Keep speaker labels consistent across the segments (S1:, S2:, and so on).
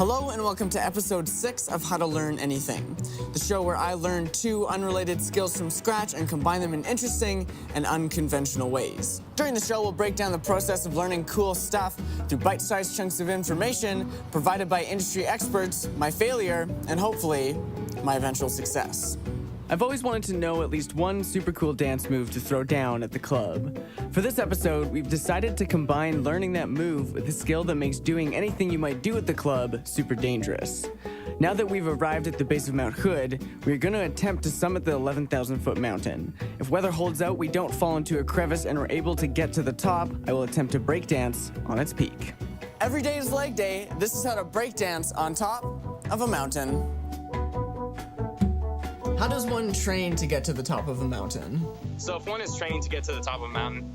S1: Hello and welcome to episode 6 of How to Learn Anything, the show where I learn 2 unrelated skills from scratch and combine them in interesting and unconventional ways. During the show, we'll break down the process of learning cool stuff through bite-sized chunks of information provided by industry experts, my failure, and hopefully, my eventual success. I've always wanted to know at least one super cool dance move to throw down at the club. For this episode, we've decided to combine learning that move with a skill that makes doing anything you might do at the club super dangerous. Now that we've arrived at the base of Mount Hood, we're going to attempt to summit the 11,000-foot mountain. If weather holds out, we don't fall into a crevice and we're able to get to the top, I will attempt to breakdance on its peak. Every day is leg day. This is how to breakdance on top of a mountain. How does one train to get to the top of a mountain?
S2: So if one is training to get to the top of a mountain,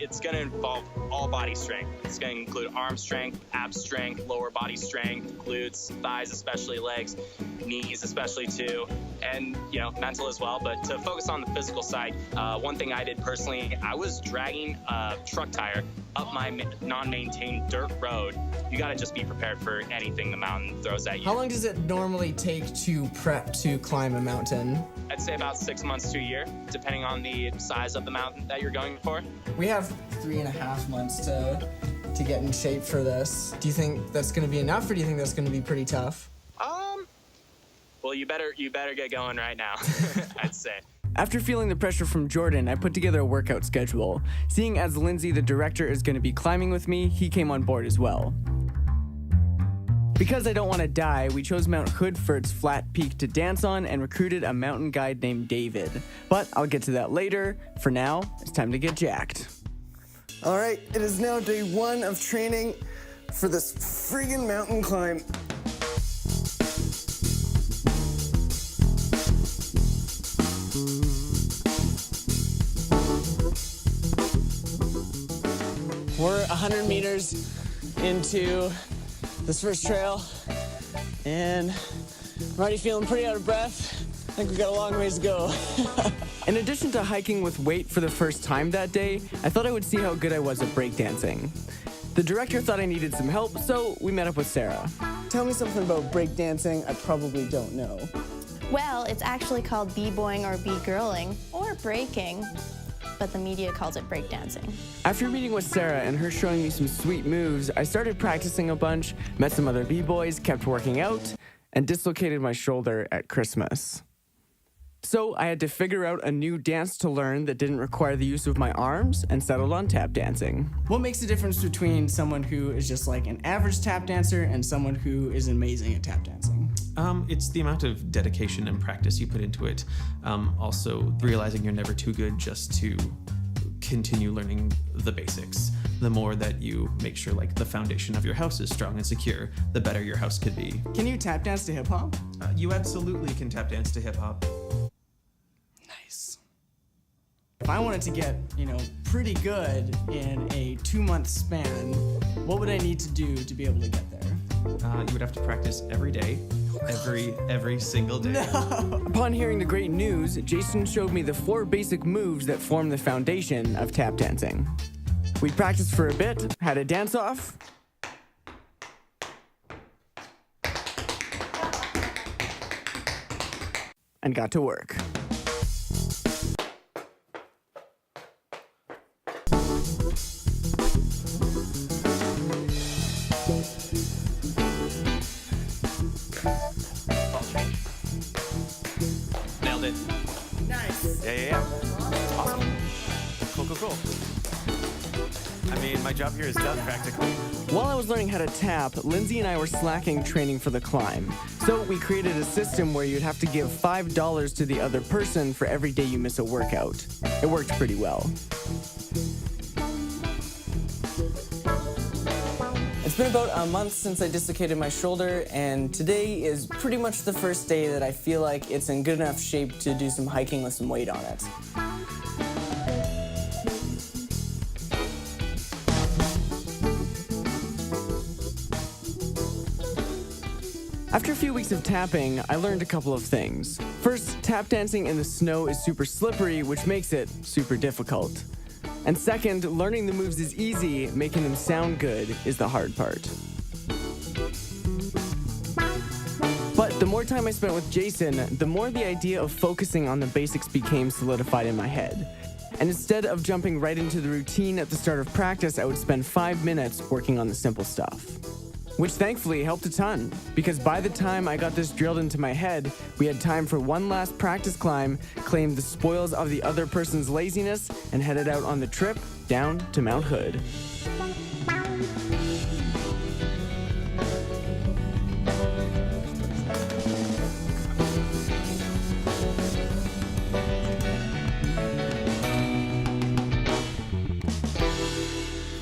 S2: it's going to involve all body strength. It's going to include arm strength, ab strength, lower body strength, glutes, thighs, especially legs, knees especially too, and mental as well. But to focus on the physical side, one thing I did personally, I was dragging a truck tire up my non-maintained dirt road. You got to just be prepared for anything the mountain throws at you.
S1: How long does it normally take to prep to climb a mountain?
S2: I'd say about 6 months to a year, depending on the size of the mountain that you're going for.
S1: We have 3.5 months to get in shape for this. Do you think that's going to be enough, or do you think that's going to be pretty tough?
S2: Well, you better get going right now, I'd say.
S1: After feeling the pressure from Jordan, I put together a workout schedule. Seeing as Lindsay, the director, is going to be climbing with me, he came on board as well. Because I don't want to die, we chose Mount Hood for its flat peak to dance on and recruited a mountain guide named David. But I'll get to that later. For now, it's time to get jacked. All right, it is now day 1 of training for this friggin' mountain climb. We're 100 meters into this first trail, and I'm already feeling pretty out of breath. I think we got a long ways to go. In addition to hiking with weight for the first time that day, I thought I would see how good I was at breakdancing. The director thought I needed some help, so we met up with Sarah. Tell me something about breakdancing I probably don't know.
S3: Well, it's actually called b-boying or b-girling, or breaking, but the media calls it breakdancing.
S1: After meeting with Sarah and her showing me some sweet moves, I started practicing a bunch, met some other b-boys, kept working out, and dislocated my shoulder at Christmas. So I had to figure out a new dance to learn that didn't require the use of my arms and settled on tap dancing. What makes the difference between someone who is just like an average tap dancer and someone who is amazing at tap dancing?
S4: It's the amount of dedication and practice you put into it. Also, realizing you're never too good just to continue learning the basics. The more that you make sure the foundation of your house is strong and secure, the better your house could be.
S1: Can you tap dance to hip hop?
S4: You absolutely can tap dance to hip hop.
S1: Nice. If I wanted to get, pretty good in a 2-month span, what would I need to do to be able to get there?
S4: You would have to practice every day, every single day.
S1: No. Upon hearing the great news, Jason showed me the 4 basic moves that form the foundation of tap dancing. We practiced for a bit, had a dance-off, and got to work.
S2: Nailed it.
S1: Nice.
S5: Yeah. Awesome. Cool. I mean, my job here is done practically.
S1: While I was learning how to tap, Lindsay and I were slacking training for the climb. So we created a system where you'd have to give $5 to the other person for every day you miss a workout. It worked pretty well. It's been about a month since I dislocated my shoulder, and today is pretty much the first day that I feel like it's in good enough shape to do some hiking with some weight on it. After a few weeks of tapping, I learned a couple of things. First, tap dancing in the snow is super slippery, which makes it super difficult. And second, learning the moves is easy, making them sound good is the hard part. time I spent with Jason, the more the idea of focusing on the basics became solidified in my head. And instead of jumping right into the routine at the start of practice, I would spend 5 minutes working on the simple stuff. Which thankfully helped a ton, because by the time I got this drilled into my head, we had time for one last practice climb, claimed the spoils of the other person's laziness, and headed out on the trip down to Mount Hood.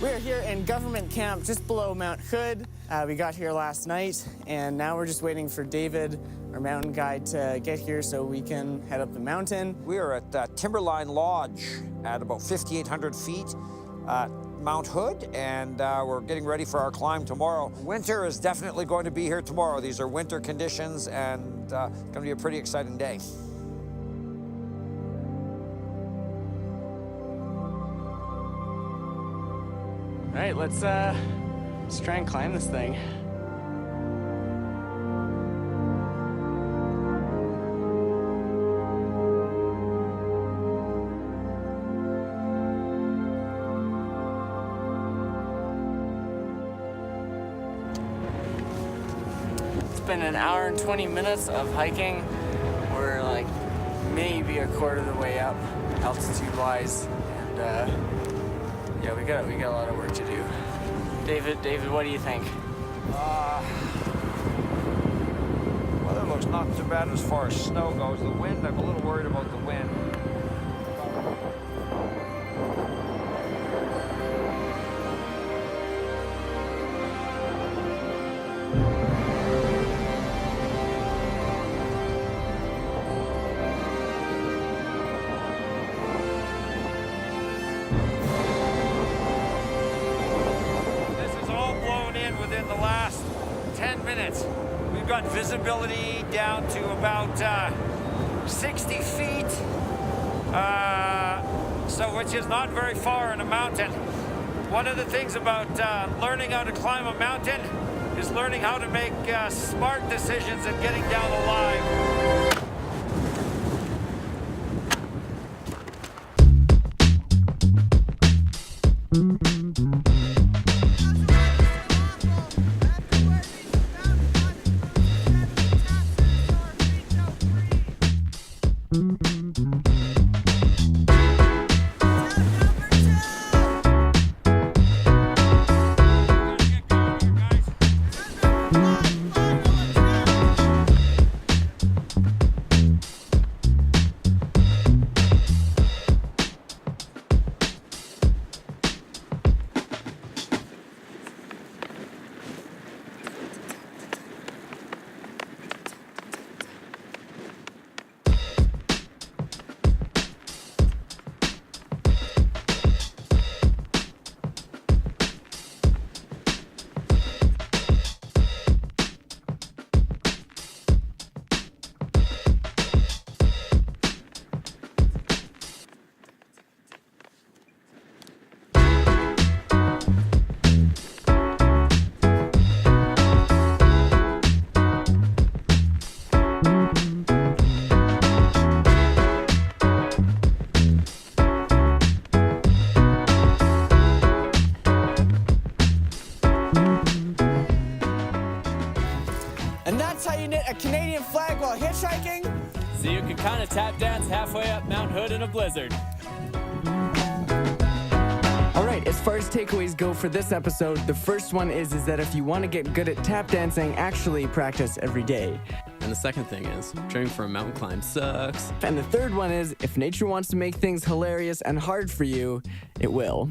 S1: We're here in Government Camp just below Mount Hood. We got here last night, and now we're just waiting for David, our mountain guide, to get here so we can head up the mountain.
S6: We are at Timberline Lodge at about 5,800 feet at Mount Hood, and we're getting ready for our climb tomorrow. Winter is definitely going to be here tomorrow. These are winter conditions, and it's going to be a pretty exciting day.
S1: All right, let's try and climb this thing. It's been an hour and 20 minutes of hiking. We're like maybe a quarter of the way up, altitude-wise, and yeah, we got a lot of work to do. David, what do you think?
S6: Weather looks not too bad as far as snow goes. The wind, I'm a little worried about the wind. Within the last 10 minutes. We've got visibility down to about 60 feet, which is not very far in a mountain. One of the things about learning how to climb a mountain is learning how to make smart decisions and getting down alive.
S1: And that's how you knit a Canadian flag while hitchhiking?
S7: So you can kind of tap dance halfway up Mount Hood in a blizzard.
S1: All right, as far as takeaways go for this episode, the first one is that if you want to get good at tap dancing, actually practice every day.
S8: And the second thing is, training for a mountain climb sucks.
S1: And the third one is, if nature wants to make things hilarious and hard for you, it will.